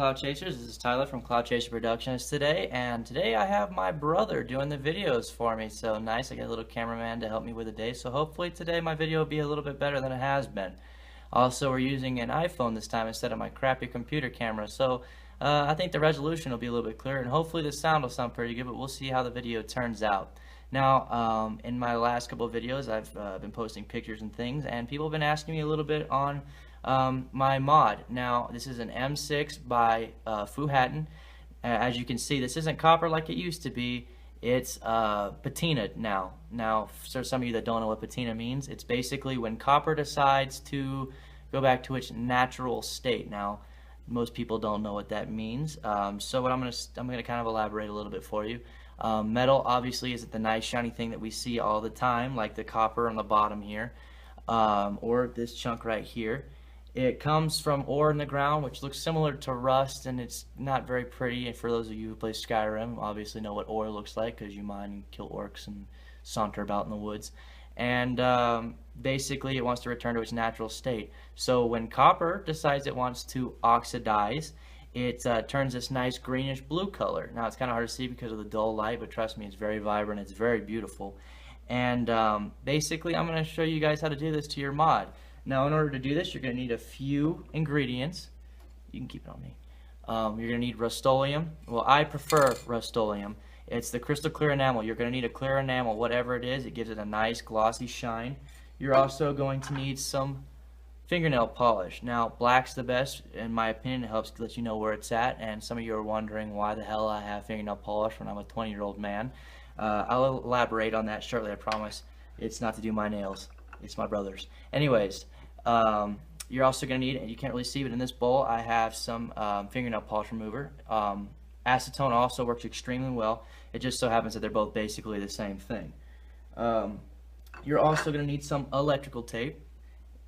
Cloud Chasers. This is Tyler from Cloud Chaser Productions today, and today I have my brother doing the videos for me. So nice, I got a little cameraman to help me with the day, so hopefully today my video will be a little bit better than it has been. Also, we're using an iPhone this time instead of my crappy computer camera, so I think the resolution will be a little bit clearer, and hopefully the sound will sound pretty good, but we'll see how the video turns out. Now, in my last couple of videos, I've been posting pictures and things, and people have been asking me a little bit on my mod. Now, this is an M6 by Fuhattan. As you can see, this isn't copper like it used to be. It's patina now. Now, for some of you that don't know what patina means, it's basically when copper decides to go back to its natural state. Now, most people don't know what that means. So what I'm gonna kind of elaborate a little bit for you. Metal obviously isn't the nice shiny thing that we see all the time, like the copper on the bottom here, or this chunk right here. It comes from ore in the ground, which looks similar to rust, and it's not very pretty. And for those of you who play Skyrim, obviously know what ore looks like because you mine and kill orcs and saunter about in the woods. And basically, it wants to return to its natural state. So when copper decides it wants to oxidize, it turns this nice greenish blue color. Now, it's kind of hard to see because of the dull light, but trust me, it's very vibrant. It's very beautiful. And basically, I'm going to show you guys how to do this to your mod. Now, in order to do this, you're going to need a few ingredients. You can keep it on me. You're going to need Rust-Oleum. Well, I prefer Rust-Oleum. It's the crystal clear enamel. You're going to need a clear enamel, whatever it is. It gives it a nice glossy shine. You're also going to need some fingernail polish. Now, black's the best, in my opinion. It helps let you know where it's at. And some of you are wondering why the hell I have fingernail polish when I'm a 20-year-old man. I'll elaborate on that shortly, I promise. It's not to do my nails. It's my brother's. Anyways, you're also going to need, and you can't really see, but in this bowl I have some fingernail polish remover. Acetone also works extremely well. It just so happens that they're both basically the same thing. You're also going to need some electrical tape,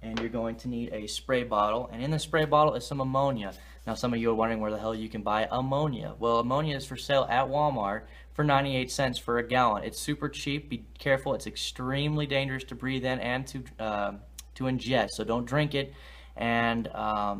and you're going to need a spray bottle, and in the spray bottle is some ammonia. Now, some of you are wondering where the hell you can buy ammonia. Well, ammonia is for sale at Walmart for 98 cents for a gallon. It's super cheap. Be careful. It's extremely dangerous to breathe in and to ingest, so don't drink it, and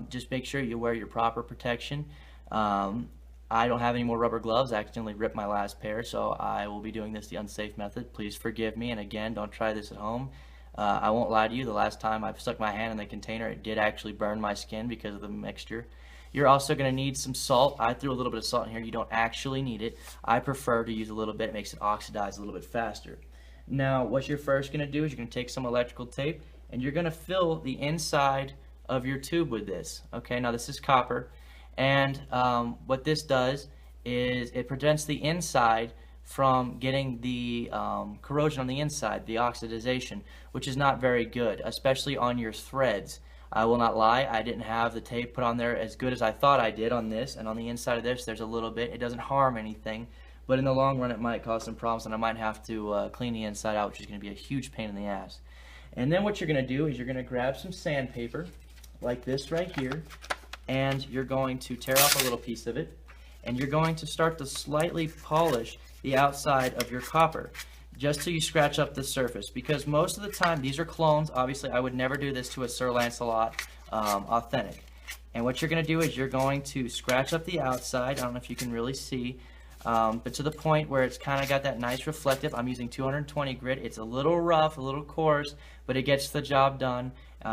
just make sure you wear your proper protection. I don't have any more rubber gloves. I accidentally ripped my last pair, so I will be doing this the unsafe method. Please forgive me, and again, don't try this at home. I won't lie to you, the last time I stuck my hand in the container, it did actually burn my skin because of the mixture. You're also going to need some salt. I threw a little bit of salt in here. You don't actually need it. I prefer to use a little bit. It makes it oxidize a little bit faster. Now, what you're first going to do is you're going to take some electrical tape, and you're going to fill the inside of your tube with this. Okay, now this is copper, and what this does is it prevents the inside from getting the corrosion on the inside, the oxidization, which is not very good, especially on your threads. I will not lie, I didn't have the tape put on there as good as I thought I did on this, and on the inside of this there's a little bit. It doesn't harm anything, but in the long run it might cause some problems, and I might have to clean the inside out, which is going to be a huge pain in the ass. And then what you're going to do is you're going to grab some sandpaper, like this right here, and you're going to tear off a little piece of it, and you're going to start to slightly polish the outside of your copper, just till you scratch up the surface, because most of the time, these are clones. Obviously, I would never do this to a Sir Lancelot authentic. And what you're going to do is you're going to scratch up the outside. I don't know if you can really see, but to the point where it's kind of got that nice reflective. I'm using 220 grit. It's a little rough, a little coarse, but it gets the job done.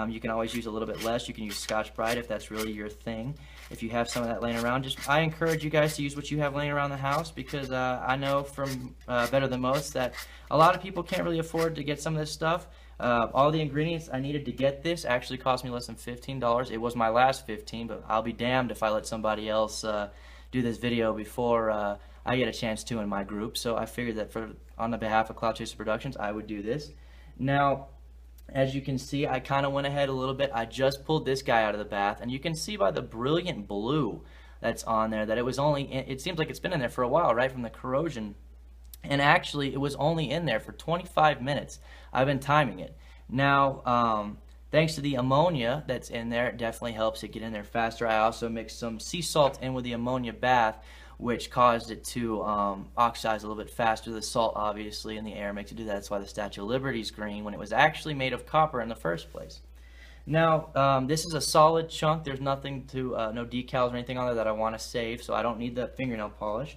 You can always use a little bit less. You can use Scotch-Brite if that's really your thing. If you have some of that laying around, I encourage you guys to use what you have laying around the house, because I know from Better Than Most that a lot of people can't really afford to get some of this stuff. All the ingredients I needed to get this actually cost me less than $15. It was my last $15, but I'll be damned if I let somebody else do this video before I get a chance to in my group. So I figured that on the behalf of Cloud Chaser Productions, I would do this. Now, as you can see, I kind of went ahead a little bit. I just pulled this guy out of the bath, and you can see by the brilliant blue that's on there that it seems like it's been in there for a while, right, from the corrosion. And actually, it was only in there for 25 minutes. I've been timing it. Now, thanks to the ammonia that's in there, it definitely helps it get in there faster. I also mixed some sea salt in with the ammonia bath, which caused it to oxidize a little bit faster. The salt, obviously, in the air makes it do that. That's why the Statue of Liberty is green when it was actually made of copper in the first place. Now, this is a solid chunk. There's nothing to, no decals or anything on there that I want to save, so I don't need the fingernail polish.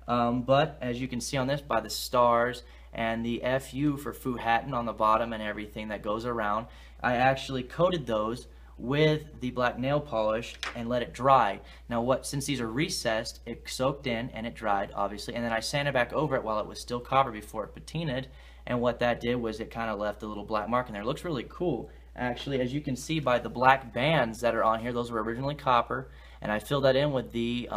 But as you can see on this, by the stars and the FU for Fuhattan on the bottom and everything that goes around, I actually coated those with the black nail polish and let it dry. Now, since these are recessed, it soaked in and it dried, obviously, and then I sanded back over it while it was still copper before it patinaed, and what that did was it kind of left a little black mark in there. It looks really cool. Actually, as you can see by the black bands that are on here, those were originally copper, and I filled that in with the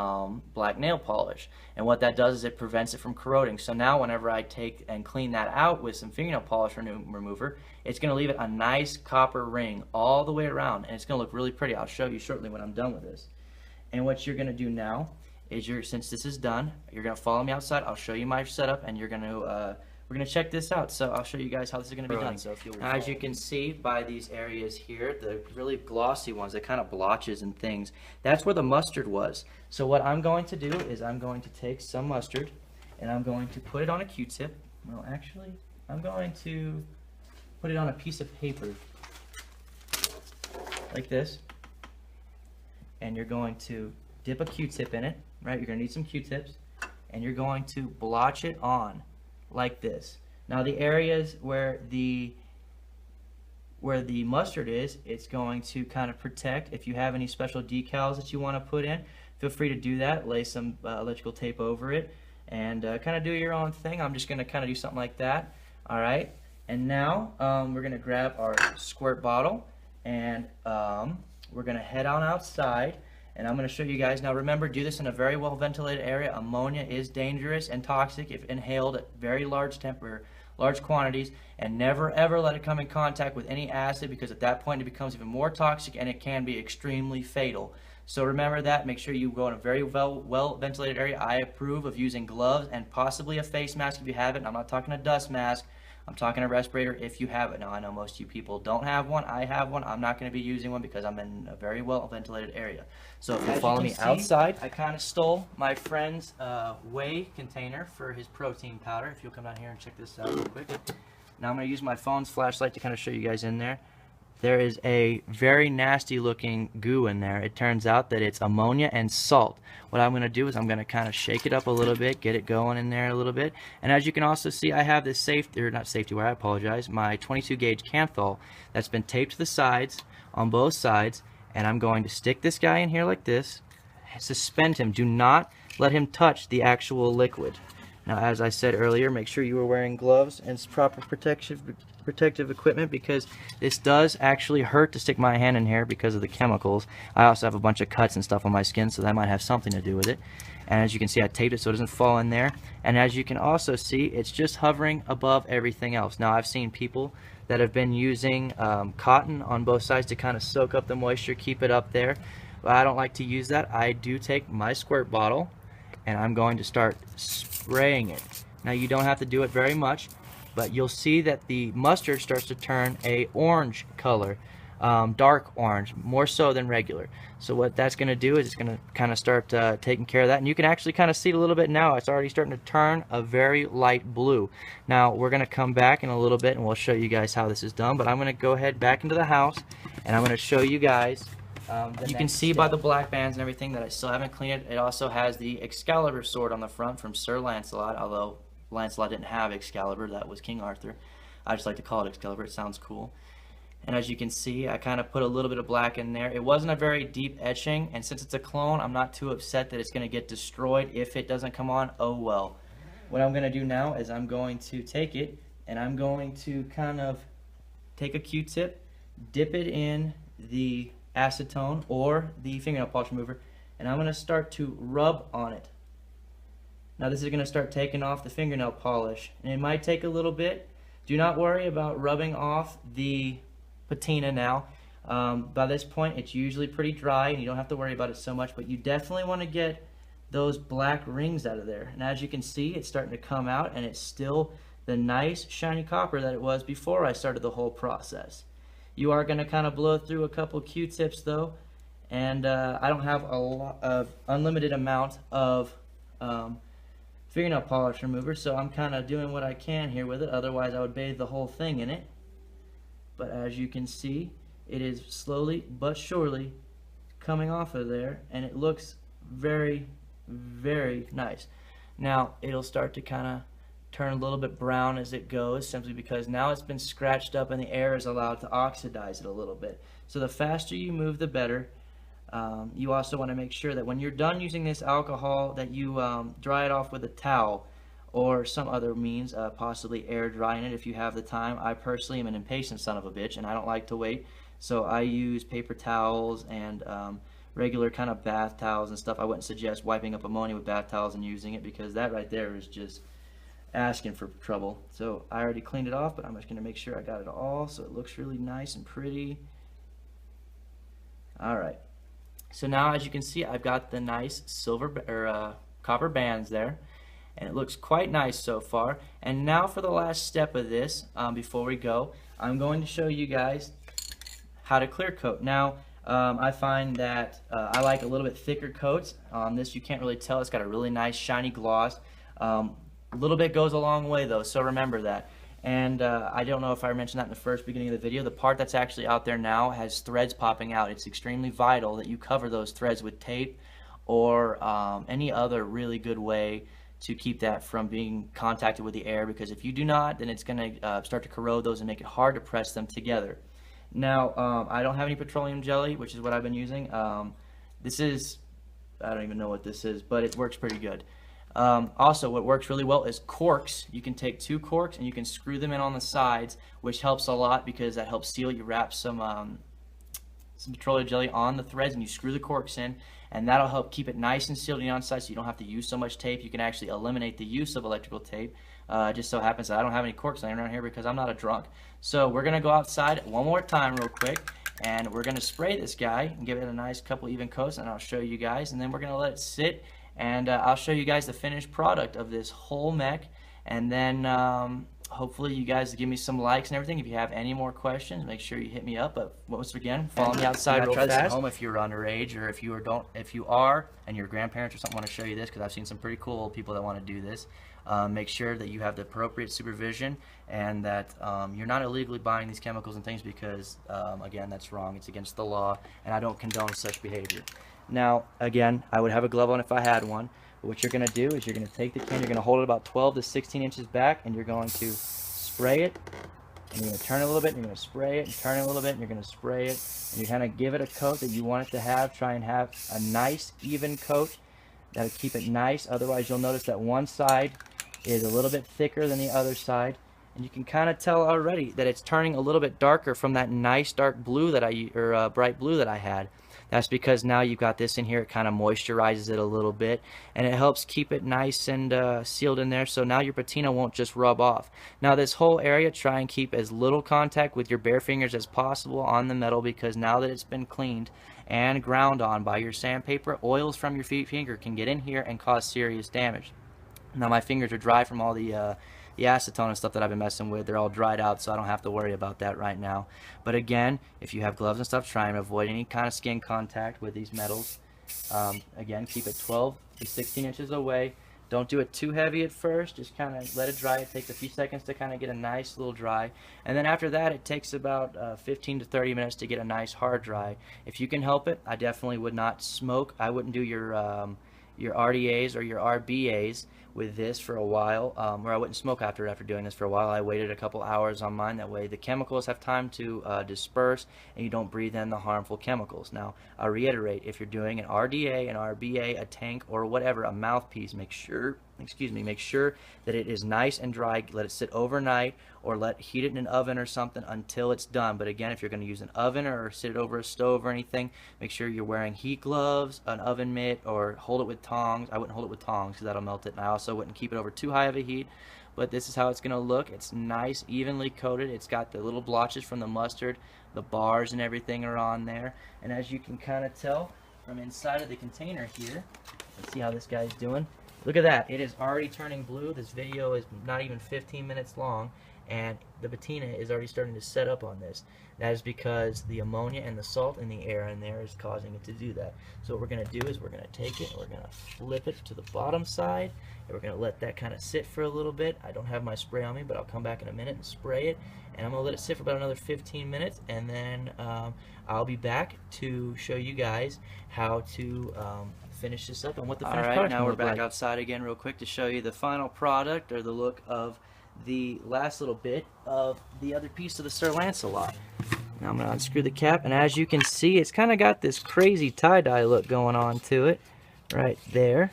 black nail polish. And what that does is it prevents it from corroding. So now whenever I take and clean that out with some fingernail polish remover, it's going to leave it a nice copper ring all the way around, and it's going to look really pretty. I'll show you shortly when I'm done with this. And what you're going to do now is, since this is done, you're going to follow me outside. I'll show you my setup, and we're going to check this out. So I'll show you guys how this is going to be done. So as you can see by these areas here, the really glossy ones, the kind of blotches and things, that's where the mustard was. So what I'm going to do is I'm going to take some mustard and I'm going to put it on a Q-tip. Well, actually, I'm going to put it on a piece of paper like this. And you're going to dip a Q-tip in it, right? You're going to need some Q-tips, and you're going to blotch it on like this. Now the areas where the mustard is, it's going to kind of protect. If you have any special decals that you want to put in, feel free to do that. Lay some electrical tape over it and kind of do your own thing. I'm just going to kind of do something like that. All right, and now we're going to grab our squirt bottle and we're going to head on outside. And I'm going to show you guys. Now remember, do this in a very well ventilated area. Ammonia is dangerous and toxic if inhaled at very large quantities, and never ever let it come in contact with any acid, because at that point it becomes even more toxic and it can be extremely fatal. So remember that. Make sure you go in a very well ventilated area. I approve of using gloves and possibly a face mask if you have it. And I'm not talking a dust mask. I'm talking a respirator if you have it. Now, I know most of you people don't have one. I have one. I'm not going to be using one because I'm in a very well ventilated area. So if you follow me outside, I kind of stole my friend's whey container for his protein powder. If you'll come down here and check this out real quick. Now I'm going to use my phone's flashlight to kind of show you guys in there. There is a very nasty looking goo in there. It turns out that it's ammonia and salt. What I'm going to do is I'm going to kind of shake it up a little bit, get it going in there a little bit. And as you can also see, I have this not safety wire, I apologize, my 22 gauge Canthol that's been taped to the sides on both sides. And I'm going to stick this guy in here like this, suspend him. Do not let him touch the actual liquid. Now, as I said earlier, make sure you are wearing gloves and proper protective equipment, because this does actually hurt to stick my hand in here because of the chemicals. I also have a bunch of cuts and stuff on my skin, so that might have something to do with it. And as you can see, I taped it so it doesn't fall in there. And as you can also see, it's just hovering above everything else. Now, I've seen people that have been using cotton on both sides to kind of soak up the moisture, keep it up there. But I don't like to use that. I do take my squirt bottle and I'm going to start spraying it. Now, you don't have to do it very much, but you'll see that the mustard starts to turn a orange color, dark orange, more so than regular. So what that's going to do is it's going to kind of start taking care of that, and you can actually kind of see it a little bit now. It's already starting to turn a very light blue. Now we're going to come back in a little bit and we'll show you guys how this is done, but I'm going to go ahead back into the house and I'm going to show you guys. You can see by the black bands and everything that I still haven't cleaned it. It also has the Excalibur sword on the front from Sir Lancelot, although Lancelot didn't have Excalibur, that was King Arthur. I just like to call it Excalibur, it sounds cool. And as you can see, I kind of put a little bit of black in there. It wasn't a very deep etching, and since it's a clone, I'm not too upset that it's going to get destroyed if it doesn't come on. Oh well. What I'm going to do now is I'm going to take it, and I'm going to kind of take a Q-tip, dip it in the acetone or the fingernail polish remover, and I'm going to start to rub on it. Now this is going to start taking off the fingernail polish, and it might take a little bit. Do not worry about rubbing off the patina now. By this point it's usually pretty dry and you don't have to worry about it so much, but you definitely want to get those black rings out of there. And as you can see, it's starting to come out, and it's still the nice shiny copper that it was before I started the whole process. You are going to kind of blow through a couple Q-tips though, and I don't have a lot of unlimited amount of fingernail polish remover, so I'm kind of doing what I can here with it. Otherwise I would bathe the whole thing in it. But as you can see, it is slowly but surely coming off of there, and it looks very, very nice. Now it'll start to kind of turn a little bit brown as it goes, simply because now it's been scratched up and the air is allowed to oxidize it a little bit. So the faster you move, the better. You also want to make sure that when you're done using this alcohol, that you dry it off with a towel or some other means, possibly air drying it if you have the time. I personally am an impatient son of a bitch, and I don't like to wait, so I use paper towels and regular kind of bath towels and stuff. I wouldn't suggest wiping up ammonia with bath towels and using it, because that right there is just asking for trouble. So I already cleaned it off, but I'm just going to make sure I got it all so it looks really nice and pretty. Alright, so now as you can see, I've got the nice silver or copper bands there, and it looks quite nice so far. And now for the last step of this, before we go, I'm going to show you guys how to clear coat. Now I find that I like a little bit thicker coats. On this you can't really tell, it's got a really nice shiny gloss. A little bit goes a long way though, so remember that. And I don't know if I mentioned that in the first beginning of the video, the part that's actually out there now has threads popping out. It's extremely vital that you cover those threads with tape or any other really good way to keep that from being contacted with the air, because if you do not, then it's going to start to corrode those and make it hard to press them together. Now I don't have any petroleum jelly, which is what I've been using. This is, I don't even know what this is, but it works pretty good. Also, what works really well is corks. You can take 2 corks and you can screw them in on the sides, which helps a lot because that helps seal. You wrap some petroleum jelly on the threads and you screw the corks in, and that'll help keep it nice and sealed on the outside, so you don't have to use so much tape. You can actually eliminate the use of electrical tape. Just so happens that I don't have any corks laying around here because I'm not a drunk. So we're going to go outside one more time real quick, and we're going to spray this guy and give it a nice couple even coats, and I'll show you guys, and then we're going to let it sit, and I'll show you guys the finished product of this whole mech, and then hopefully you guys give me some likes and everything. If you have any more questions, make sure you hit me up. But once again, follow me outside real fast. Try this at home if you're underage, or if you are and your grandparents or something want to show you this, because I've seen some pretty cool old people that want to do this. Make sure that you have the appropriate supervision, and that you're not illegally buying these chemicals and things, because again, that's wrong. It's against the law, and I don't condone such behavior. Now, again, I would have a glove on if I had one. But what you're going to do is you're going to take the can, you're going to hold it about 12 to 16 inches back, and you're going to spray it, and you're going to turn it a little bit, and you're going to spray it, and turn it a little bit, and you're going to spray it, and you kind of give it a coat that you want it to have. Try and have a nice, even coat. That'll keep it nice. Otherwise, you'll notice that one side is a little bit thicker than the other side, and you can kind of tell already that it's turning a little bit darker from that nice dark blue that bright blue that I had. That's because now you've got this in here. It kind of moisturizes it a little bit, and it helps keep it nice and sealed in there, so now your patina won't just rub off. Now this whole area, try and keep as little contact with your bare fingers as possible on the metal, because now that it's been cleaned and ground on by your sandpaper, oils from your finger can get in here and cause serious damage. Now my fingers are dry from all the acetone and stuff that I've been messing with. They're all dried out, so I don't have to worry about that right now. But again, if you have gloves and stuff, try and avoid any kind of skin contact with these metals. Again, keep it 12 to 16 inches away. Don't do it too heavy at first. Just kind of let it dry. It takes a few seconds to kind of get a nice little dry. And then after that, it takes about 15 to 30 minutes to get a nice hard dry. If you can help it, I definitely would not smoke. I wouldn't do your RDAs or your RBAs with this for a while, or I wouldn't smoke after doing this for a while. I waited a couple hours on mine. That way the chemicals have time to disperse, and you don't breathe in the harmful chemicals. Now, I'll reiterate, if you're doing an RDA, an RBA, a tank, or whatever, a mouthpiece, make sure that it is nice and dry. Let it sit overnight, or heat it in an oven or something until it's done. But again, if you're going to use an oven or sit it over a stove or anything, make sure you're wearing heat gloves, an oven mitt, or hold it with tongs. I wouldn't hold it with tongs because that'll melt it, and I also wouldn't keep it over too high of a heat. But this is how it's going to look. It's nice, evenly coated. It's got the little blotches from the mustard. The bars and everything are on there. And as you can kind of tell from inside of the container here, let's see how this guy's doing. Look at that. It is already turning blue. This video is not even 15 minutes long, and the patina is already starting to set up on this. That is because the ammonia and the salt in the air in there is causing it to do that. So what we're going to do is we're going to take it and we're going to flip it to the bottom side, and we're going to let that kind of sit for a little bit. I don't have my spray on me, but I'll come back in a minute and spray it, and I'm going to let it sit for about another 15 minutes, and then I'll be back to show you guys how to finish this up and what the finished product now we're back outside again real quick to show you the final product, or the look of the last little bit of the other piece of the Sir Lancelot. Now I'm going to unscrew the cap, and as you can see, it's kind of got this crazy tie-dye look going on to it right there.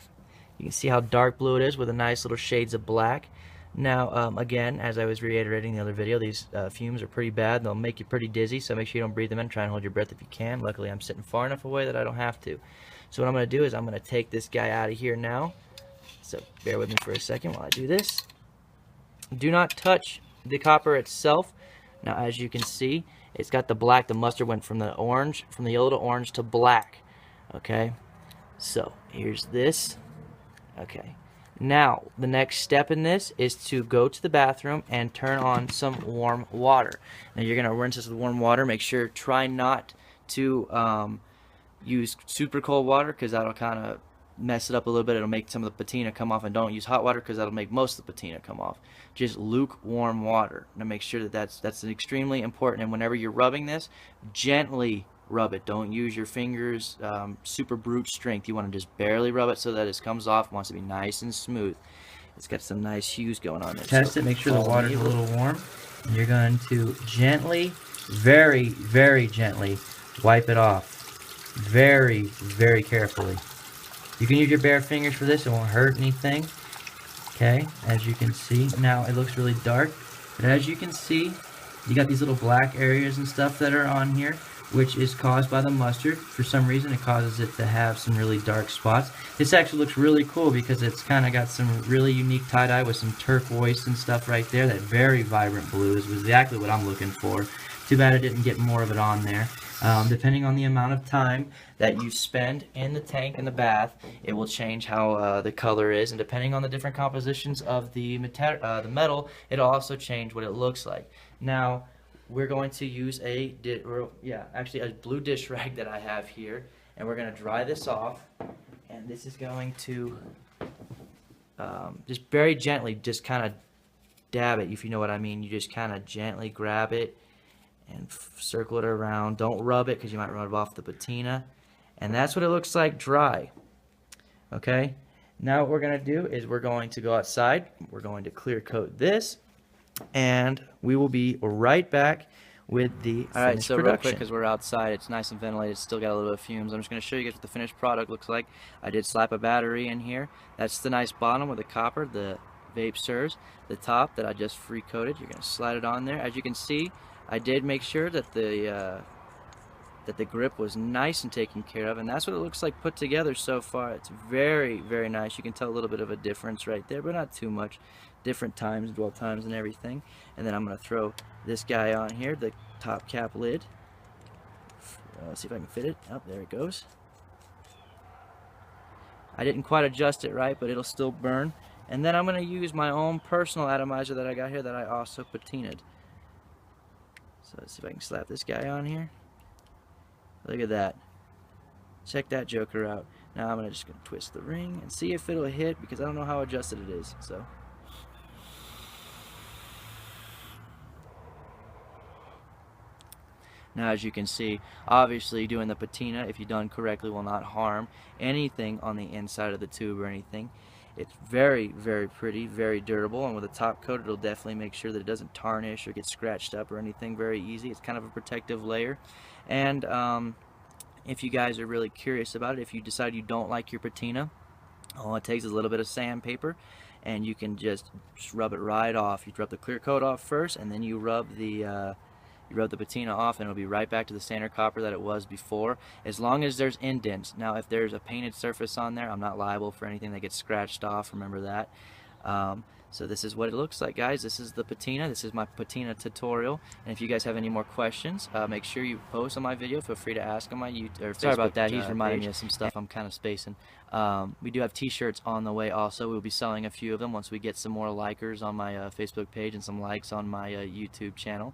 You can see how dark blue it is with a nice little shades of black. Now again, as I was reiterating in the other video, these fumes are pretty bad. They'll make you pretty dizzy, so make sure you don't breathe them in. Try and hold your breath if you can. Luckily I'm sitting far enough away that I don't have to. So what I'm going to do is I'm going to take this guy out of here now. So bear with me for a second while I do this. Do not touch the copper itself. Now as you can see, it's got the black. The mustard went from the orange, from the yellow to orange to black. Okay, so here's this. Okay, now the next step in this is to go to the bathroom and turn on some warm water. Now you're gonna rinse this with warm water. Make sure, try not to use super cold water, because that'll kind of mess it up a little bit. It'll make some of the patina come off, and don't use hot water because that'll make most of the patina come off. Just lukewarm water. Now make sure that that's extremely important, and whenever you're rubbing this, gently rub it. Don't use your fingers super brute strength. You want to just barely rub it so that it comes off. It wants to be nice and smooth. It's got some nice hues going on there. Test it, make sure the water's a little warm. And you're going to gently, very, very gently wipe it off. Very, very carefully. You can use your bare fingers for this. It won't hurt anything. Okay, as you can see, now it looks really dark, but as you can see, you got these little black areas and stuff that are on here, which is caused by the mustard. For some reason, it causes it to have some really dark spots. This actually looks really cool because it's kind of got some really unique tie-dye with some turquoise and stuff right there. That very vibrant blue is exactly what I'm looking for. Too bad I didn't get more of it on there. Depending on the amount of time that you spend in the tank, in the bath, it will change how the color is, and depending on the different compositions of the metal, it'll also change what it looks like. Now we're going to use a blue dish rag that I have here, and we're going to dry this off, and this is going to just very gently just kind of dab it, if you know what I mean. You just kind of gently grab it and circle it around. Don't rub it because you might rub off the patina. And that's what it looks like dry. Okay, now what we're going to do is we're going to go outside. We're going to clear coat this, and we will be right back with the finished production. Real quick, because we're outside, it's nice and ventilated, it's still got a little bit of fumes. I'm just going to show you guys what the finished product looks like. I did slap a battery in here. That's the nice bottom with the copper, the vape Sirs. The top that I just free coated, you're going to slide it on there. As you can see, I did make sure that the grip was nice and taken care of, and that's what it looks like put together so far. It's very, very nice. You can tell a little bit of a difference right there, but not too much. Different times, dwell times and everything. And then I'm going to throw this guy on here, the top cap lid. Let's see if I can fit it. Oh, there it goes. I didn't quite adjust it right, but it'll still burn. And then I'm going to use my own personal atomizer that I got here that I also patinaed. So let's see if I can slap this guy on here. Look at that. Check that joker out. Now I'm just going to twist the ring and see if it'll hit, because I don't know how adjusted it is. So now as you can see, obviously doing the patina, if you've done correctly, will not harm anything on the inside of the tube or anything. It's very, very pretty, very durable, and with a top coat, it'll definitely make sure that it doesn't tarnish or get scratched up or anything. Very easy. It's kind of a protective layer. And if you guys are really curious about it, if you decide you don't like your patina, all it takes is a little bit of sandpaper, and you can just rub it right off. You rub the clear coat off first, and then you rub the patina off, and it'll be right back to the standard copper that it was before, as long as there's indents. Now if there's a painted surface on there, I'm not liable for anything that gets scratched off, remember that. So this is what it looks like, guys. This is the patina. This is my patina tutorial. And if you guys have any more questions, make sure you post on my video. Feel free to ask on my YouTube or Facebook. Sorry about that. He's reminding me of some stuff. I'm kind of spacing. We do have t-shirts on the way also. We'll be selling a few of them once we get some more likers on my Facebook page and some likes on my YouTube channel.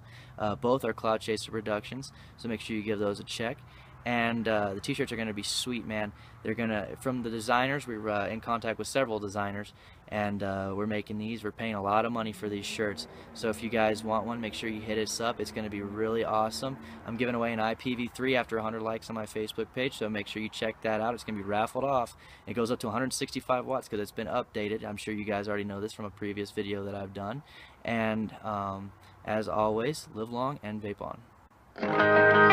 Both are Cloud Chaser Productions, so make sure you give those a check. And the t-shirts are going to be sweet, man. They're gonna, from the designers, we're in contact with several designers, and we're making these. We're paying a lot of money for these shirts, so if you guys want one, make sure you hit us up. It's going to be really awesome. I'm giving away an IPv3 after 100 likes on my Facebook page, so make sure you check that out. It's going to be raffled off. It goes up to 165 watts because it's been updated. I'm sure you guys already know this from a previous video that I've done. And as always, live long and vape on.